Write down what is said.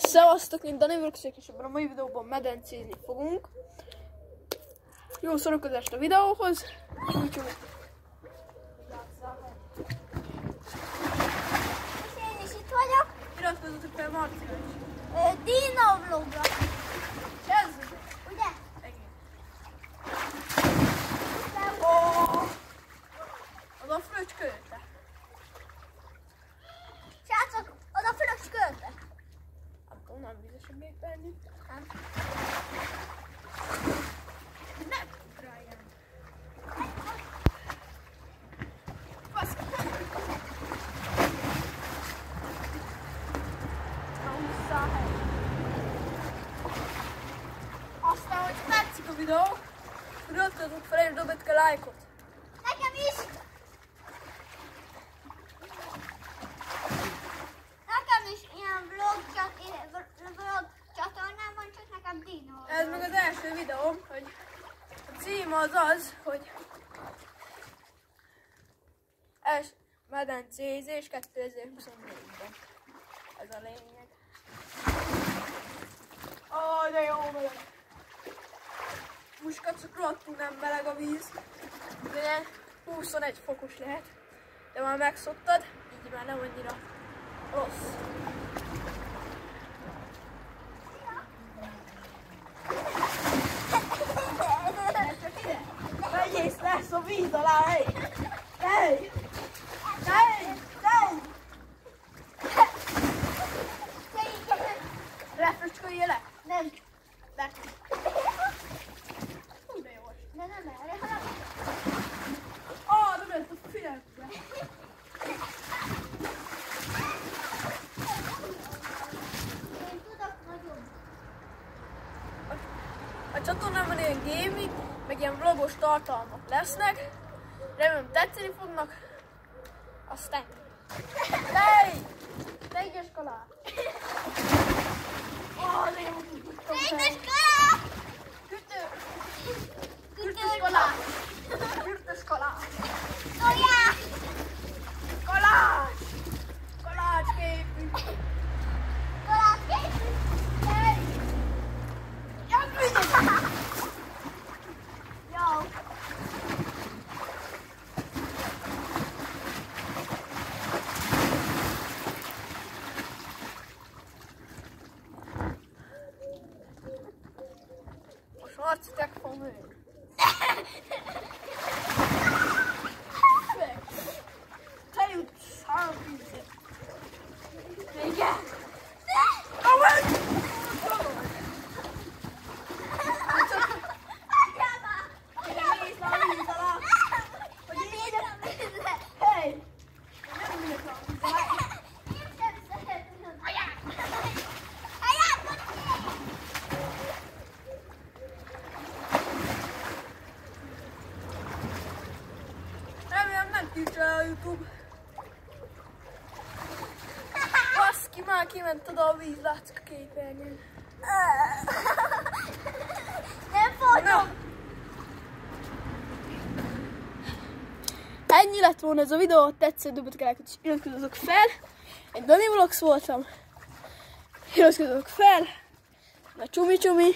Szevasztok, én Dani vagyok, és ebben a mai videóban medencézni fogunk. Jó szórakozást a videóhoz. Úgyhogy én is itt vagyok. iratkozzatok fel Marcira is. Dino vlogra. Kezdjük! Ugye? Igen. Oh, az a fröcskölte. Srácok, oda fröcsköltek. Nem tudom, nem biztos, hogy még benni. Nem. Nem tud rá ilyen. Baszki! Na, húzzá a hely. Aztán, hogy tetszik a videó, iratkozzatok fel és dobjatok a lájkot. Nekem is. Nekem is ilyen vlog csatornám van, csak nekem Dino. Ez meg az első videóm, hogy a cím az, hogy medencézés 2024-ben. Ez a lényeg. Ó, de jó meleg. Most csak rohadtul nem meleg a víz. De 21 fokos lehet. De már megszoktad, így már nem annyira rossz. Megyész, lesz a víz alá, hely! Hely! Hely! Hely! Lefröcsköljél le? Nem. Le! Hú, de jó. De nem erre, hanem... Nem lehet a fülembe. Én tudok nagyon. A csatornámon ilyen gaming, meg ilyen vlogos tartalmak lesznek. Remélem tetszeni fognak. Aztán... Hely! Te ügyes kalá! De jó tudtam Véges fel. kalá! Kürtös kalás! Kürtös kalás! Tojás! Kalás! Kalácsképű! Kalás képű! Hey! Jön vigyek! Jó. Most Marci tek fog műni. Te jutsz 30. Igen! Ahogy! Ide mész a víz alá! Hogy így? Hely! Nem mész a víz alá! Remélem nem tiltja a YouTube. Baszki, már kiment oda a víz, látszik a képernyőn. Nem fogom. Ennyi lett volna ez a videó, ha tetszett, dobjatok a lájkot és iratkozzatok fel. Én Dani Vlogs voltam. Iratkozzatok fel. Na csumi-csumi.